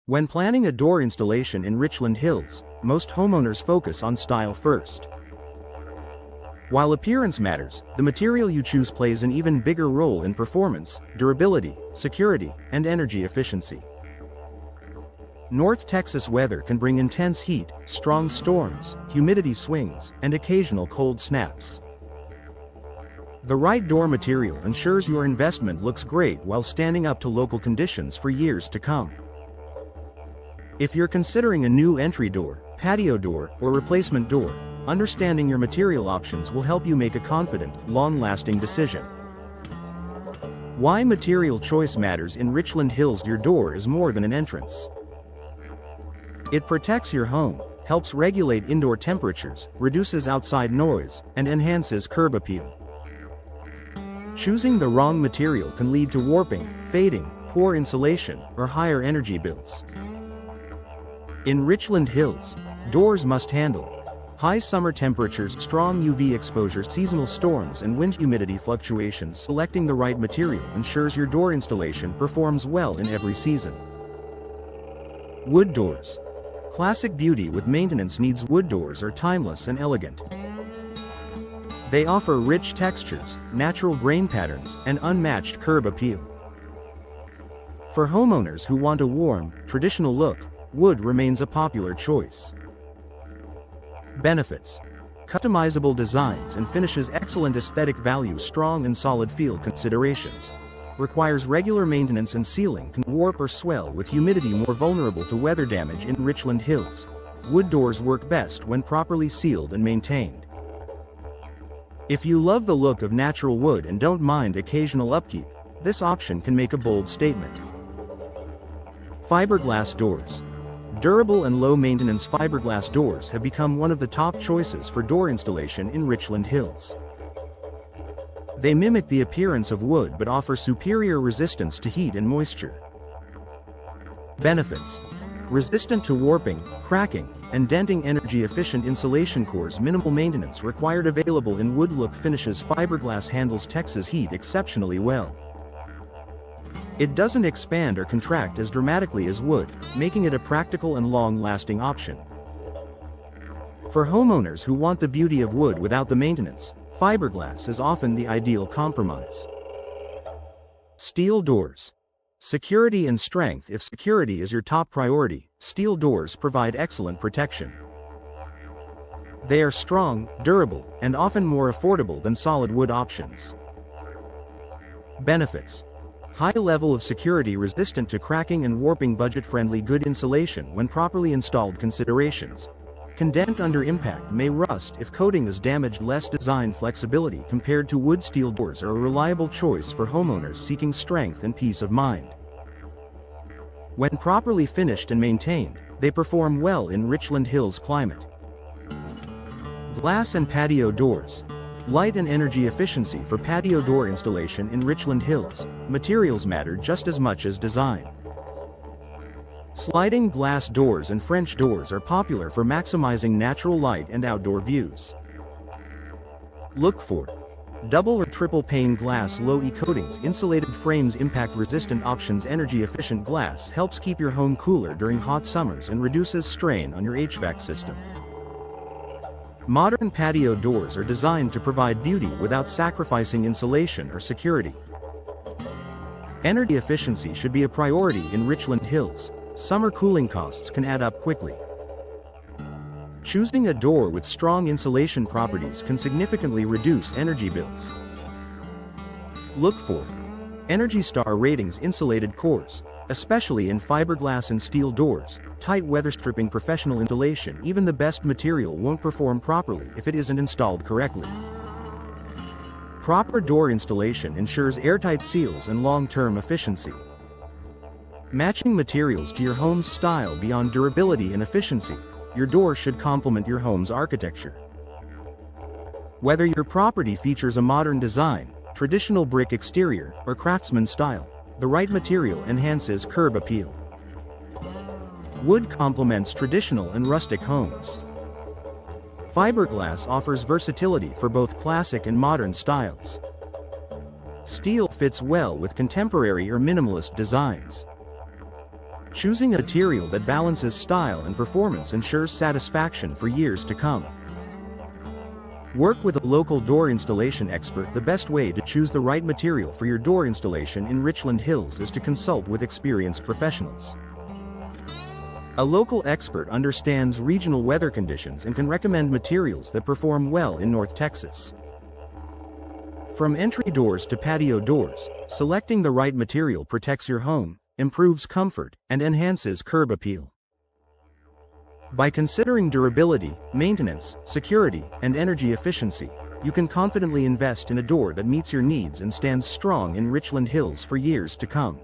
When planning a door installation in Richland Hills, most homeowners focus on style first. While appearance matters, the material you choose plays an even bigger role in performance, durability, security, and energy efficiency. North Texas weather can bring intense heat, strong storms, humidity swings, and occasional cold snaps. The right door material ensures your investment looks great while standing up to local conditions for years to come. If you're considering a new entry door, patio door, or replacement door, understanding your material options will help you make a confident, long-lasting decision. Why material choice matters in Richland Hills. Your door is more than an entrance. It protects your home, helps regulate indoor temperatures, reduces outside noise, and enhances curb appeal. Choosing the wrong material can lead to warping, fading, poor insulation, or higher energy bills. In Richland Hills, doors must handle high summer temperatures, strong UV exposure, seasonal storms, and wind humidity fluctuations. Selecting the right material ensures your door installation performs well in every season. Wood doors. Classic beauty with maintenance needs. Wood doors are timeless and elegant. They offer rich textures, natural grain patterns, and unmatched curb appeal. For homeowners who want a warm, traditional look, wood remains a popular choice. Benefits: customizable designs and finishes, excellent aesthetic value, strong and solid feel. Considerations: requires regular maintenance and sealing, can warp or swell with humidity, more vulnerable to weather damage. In Richland Hills, wood doors work best when properly sealed and maintained. If you love the look of natural wood and don't mind occasional upkeep, this option can make a bold statement. Fiberglass doors. Durable and low-maintenance fiberglass doors have become one of the top choices for door installation in Richland Hills. They mimic the appearance of wood but offer superior resistance to heat and moisture. Benefits: resistant to warping, cracking, and denting, energy-efficient insulation cores, minimal maintenance required, available in wood look finishes. Fiberglass handles Texas heat exceptionally well. It doesn't expand or contract as dramatically as wood, making it a practical and long-lasting option. For homeowners who want the beauty of wood without the maintenance, fiberglass is often the ideal compromise. Steel doors. Security and strength. If security is your top priority, steel doors provide excellent protection. They are strong, durable, and often more affordable than solid wood options. Benefits: high level of security, resistant to cracking and warping, budget-friendly, good insulation when properly installed. Considerations: can dent under impact, may rust if coating is damaged. Less design flexibility compared to wood. Steel doors are a reliable choice for homeowners seeking strength and peace of mind. When properly finished and maintained, they perform well in Richland Hills climate. Glass and patio doors. Light and energy efficiency. For patio door installation in Richland Hills, materials matter just as much as design. Sliding glass doors and French doors are popular for maximizing natural light and outdoor views. Look for double or triple pane glass, low E coatings, insulated frames, impact resistant options. Energy efficient glass helps keep your home cooler during hot summers and reduces strain on your HVAC system. Modern patio doors are designed to provide beauty without sacrificing insulation or security. Energy efficiency should be a priority in Richland Hills. Summer cooling costs can add up quickly. Choosing a door with strong insulation properties can significantly reduce energy bills. Look for Energy Star ratings, insulated cores, especially in fiberglass and steel doors, tight weather stripping, professional insulation. Even the best material won't perform properly if it isn't installed correctly. Proper door installation ensures airtight seals and long-term efficiency. Matching materials to your home's style. Beyond durability and efficiency, your door should complement your home's architecture. Whether your property features a modern design, traditional brick exterior, or craftsman style, the right material enhances curb appeal. Wood complements traditional and rustic homes. Fiberglass offers versatility for both classic and modern styles. Steel fits well with contemporary or minimalist designs. Choosing a material that balances style and performance ensures satisfaction for years to come. Work with a local door installation expert. The best way to choose the right material for your door installation in Richland Hills is to consult with experienced professionals. A local expert understands regional weather conditions and can recommend materials that perform well in North Texas. From entry doors to patio doors, selecting the right material protects your home, improves comfort, and enhances curb appeal. By considering durability, maintenance, security, and energy efficiency, you can confidently invest in a door that meets your needs and stands strong in Richland Hills for years to come.